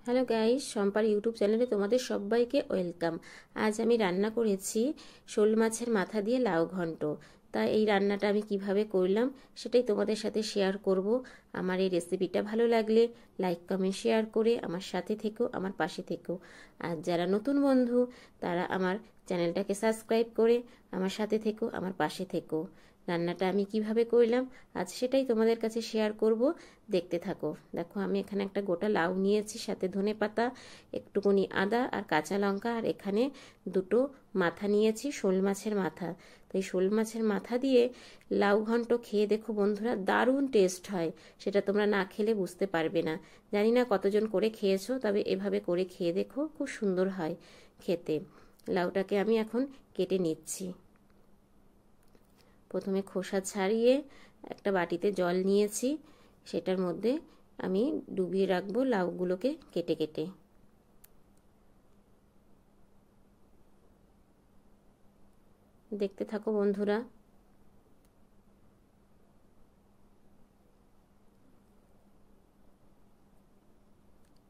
Hello guys, শম্পার YouTube চ্যানেলে তোমাদের সবাইকে ওয়েলকাম। আজ আমি রান্না করেছি শোল মাছের মাথা দিয়ে লাউ ঘন্ট। তা এই রান্নাটা আমি কিভাবে করলাম সেটাই তোমাদের সাথে শেয়ার করব। আমার এই রেসিপিটা ভালো লাগলে লাইক কমেন্ট শেয়ার করে আমার সাথে থেকো, আমার পাশে থেকো। আর যারা নতুন বন্ধু তারা আমার চ্যানেলটাকে সাবস্ক্রাইব করে আমার সাথে থেকো, আমার পাশে থেকো। রান্নাটা আমি কিভাবে করলাম আজ সেটাই তোমাদের কাছে শেয়ার করব, দেখতে থাকো। দেখো আমি এখানে একটা গোটা লাউ নিয়েছি, সাথে ধনেপাতা, একটুকুনি আদা আর কাঁচা লঙ্কা, আর এখানে দুটো মাথা নিয়েছি, শোল মাছের মাথা। তো এই শোল মাছের মাথা দিয়ে লাউ ঘন্ট খেয়ে দেখো বন্ধুরা, দারুণ টেস্ট হয়। সেটা তোমরা না খেলে বুঝতে পারবে না। জানি না কতজন করে খেয়েছো, তবে এভাবে করে খেয়ে দেখো, খুব সুন্দর হয় খেতে। লাউটাকে আমি এখন কেটে নিচ্ছি। প্রথমে খোসা ছাড়িয়ে একটা বাটিতে জল নিয়েছি, সেটার মধ্যে আমি ডুবিয়ে রাখবো লাউগুলোকে কেটে কেটে। দেখতে থাকো বন্ধুরা।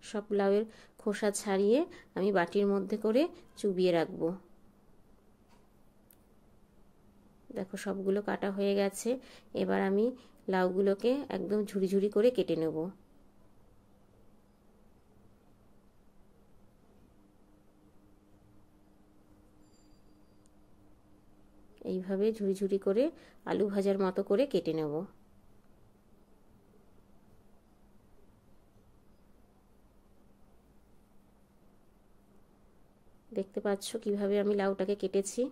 সব লাউয়ের খোসা ছাড়িয়ে আমি বাটির মধ্যে করে চুবিয়ে রাখবো। দেখো সবগুলো কাটা হয়ে গেছে। এবার আমি লাউগুলোকে একদম ঝুরি ঝুরি করে কেটে নেব। এইভাবে ঝুরি ঝুরি করে আলু ভাজার মতো করে কেটে নেব। দেখতে পাচ্ছ কিভাবে আমি লাউটাকে কেটেছি।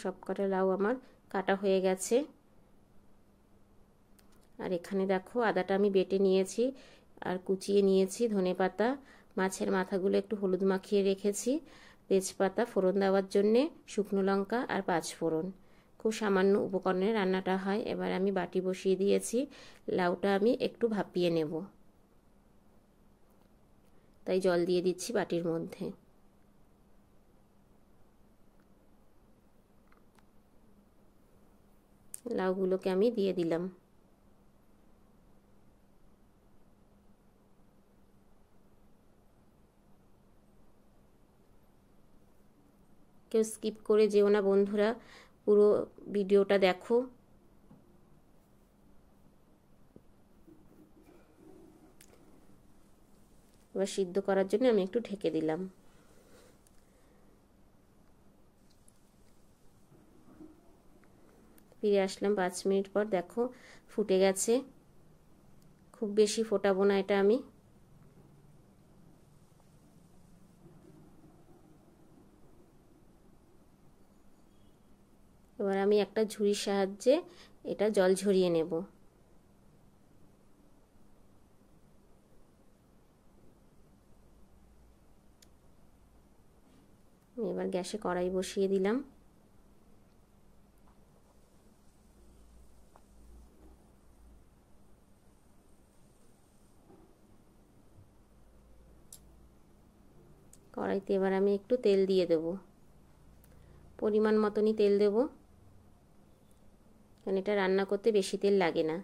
সব কটা লাউ আমার কাটা হয়ে গেছে। আর এখানে দেখো আদাটা আমি বেটে নিয়েছি আর কুচিয়ে নিয়েছি, ধনেপাতা, মাছের মাথাগুলো একটু হলুদ মাখিয়ে রেখেছি, তেজপাতা ফোড়ন দেওয়ার জন্যে, শুকনো লঙ্কা আর পাঁচ ফোড়ন। খুব সামান্য উপকরণে রান্নাটা হয়। এবার আমি বাটি বসিয়ে দিয়েছি, লাউটা আমি একটু ভাপিয়ে নেব, তাই জল দিয়ে দিচ্ছি বাটির মধ্যে। লাউগুলোকে আমি দিয়ে দিলাম। কেউ স্কিপ করে যেও না বন্ধুরা, পুরো ভিডিওটা দেখো। এবার সিদ্ধ করার জন্য আমি একটু ঢেকে দিলাম। ফিরে আসলাম 5 মিনিট পর। দেখো ফুটে গেছে। খুব বেশি ফোটাবো না এটা আমি। এবার আমি একটা ঝুড়ির সাহায্যে এটা জল ঝরিয়ে নেব। এবার গ্যাসে কড়াই বসিয়ে দিলাম। কড়াইতে এবার আমি একটু তেল দিয়ে দেব, পরিমাণ মতনই তেল দেব, কারণ এটা রান্না করতে বেশি তেল লাগে না।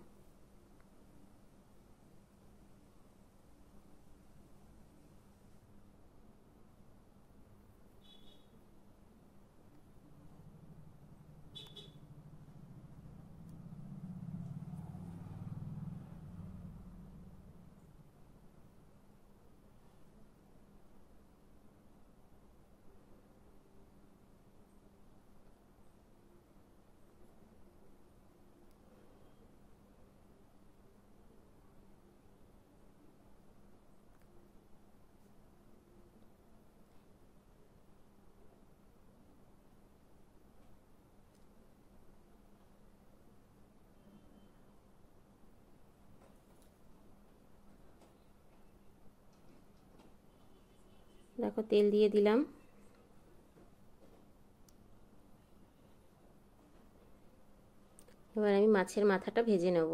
দেখো তেল দিয়ে দিলাম। এবার আমি মাছের মাথাটা ভেজে নেব।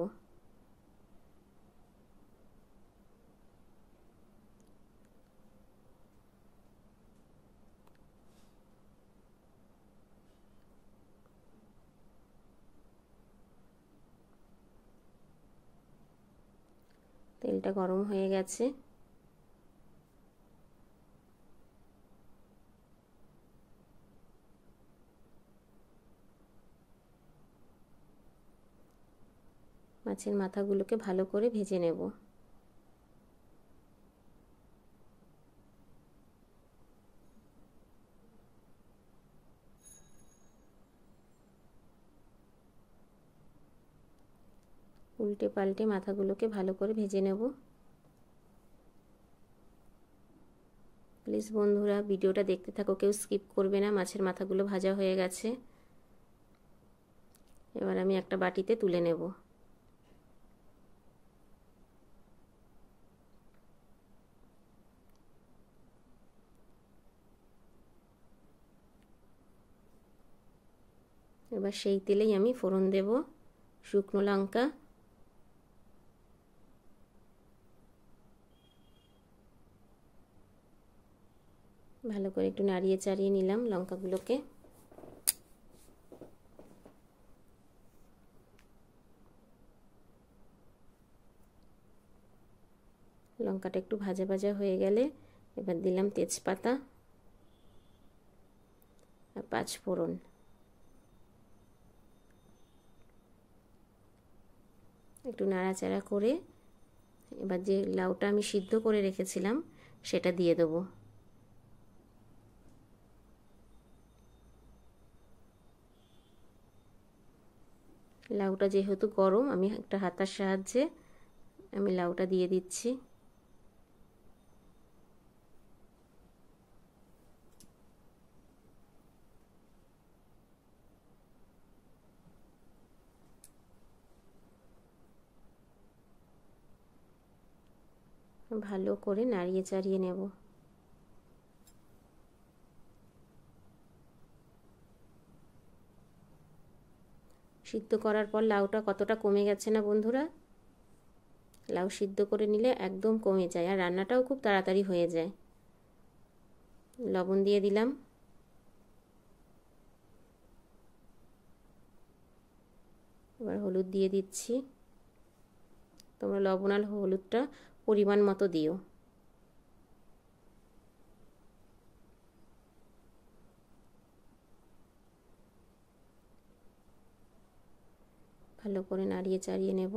তেলটা গরম হয়ে গেছে। মাছের মাথাগুলোকে ভালো করে ভেজে নেব। উল্টে পাল্টে মাথাগুলোকে ভালো করে ভেজে নেব। প্লিজ বন্ধুরা ভিডিওটা দেখতে থাকো, কেউ স্কিপ করবে না। মাছের মাথাগুলো ভাজা হয়ে গেছে, এবার আমি একটা বাটিতে তুলে নেব। এবার সেই তেলেই আমি ফোড়ন দেব শুকনো লঙ্কা, ভালো করে একটু নাড়িয়ে চাড়িয়ে নিলাম লঙ্কাগুলোকে। লঙ্কাটা একটু ভাজা ভাজা হয়ে গেলে এবার দিলাম তেজপাতা আর 5 ফোড়ন। একটু নাড়াচাড়া করে এবার যে লাউটা আমি সিদ্ধ করে রেখেছিলাম সেটা দিয়ে দেবো। লাউটা যেহেতু গরম, আমি একটা হাতার সাহায্যে আমি লাউটা দিয়ে দিচ্ছি। ভালো করে নাড়িয়ে চাড়িয়ে নেব। সিদ্ধ করার পর লাউটা কতটা কমে গেছে না বন্ধুরা। লাউ সিদ্ধ করে নিলে একদম কমে যায় আর রান্নাটাও খুব তাড়াতাড়ি হয়ে যায়। লবণ দিয়ে দিলাম, এবার হলুদ দিয়ে দিচ্ছি। তোমরা লবণ আর হলুদটা পরিমাণ মতো দিও। ভালো করে নাড়িয়ে চাড়িয়ে নেব।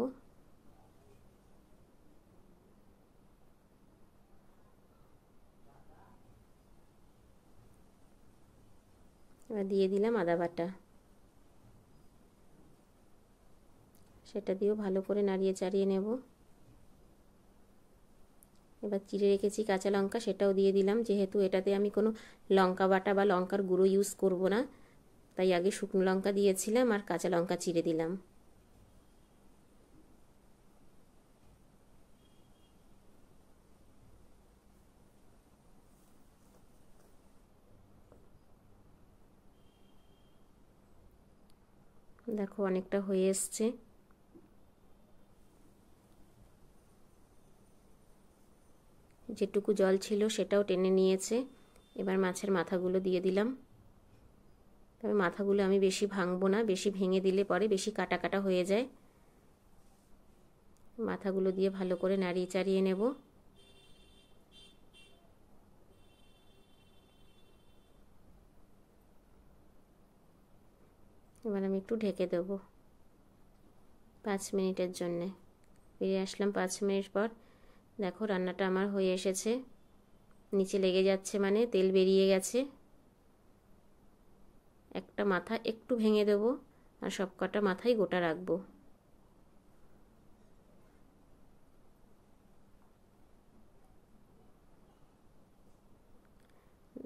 এবার দিয়ে দিলাম আদা বাটা, সেটা দিয়েও ভালো করে নাড়িয়ে চাড়িয়ে নেব। এবার চিড়ে রেখেছি কাঁচা লঙ্কা, সেটাও দিয়ে দিলাম। যেহেতু এটাতে আমি কোনো লঙ্কা বাটা বা লঙ্কার গুঁড়ো ইউজ করব না, তাই আগে শুকনো লঙ্কা দিয়েছিলাম আর কাঁচা লঙ্কা চিড়ে দিলাম। দেখো অনেকটা হয়ে এসছে। যেটুকু জল ছিল সেটাও টেনে নিয়েছে। এবার মাছের মাথাগুলো দিয়ে দিলাম। তবে মাথাগুলো আমি বেশি ভাঙবো না, বেশি ভেঙে দিলে পরে বেশি কাটা কাটা হয়ে যায়। মাথাগুলো দিয়ে ভালো করে নাড়িয়ে চাড়িয়ে নেব। এবার আমি একটু ঢেকে দেব 5 মিনিটের জন্যে। ফিরে আসলাম 5 মিনিট পর। দেখো রান্নাটা আমার হয়ে এসেছে। নিচে লেগে যাচ্ছে মানে তেল বেরিয়ে গেছে। একটা মাথা একটু ভেঙে দেবো আর সব কটা মাথাই গোটা রাখবো।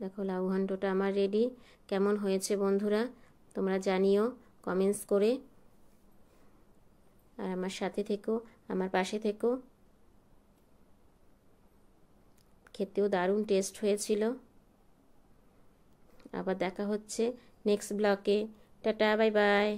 দেখো লাউ ঘন্টটা আমার রেডি। কেমন হয়েছে বন্ধুরা তোমরা জানিও কমেন্টস করে। আর আমার সাথে থেকো, আমার পাশে থেকো। খেতেও দারুণ টেস্ট হয়েছিল। আবার দেখা হচ্ছে নেক্সট ব্লগে। Tata, bye bye.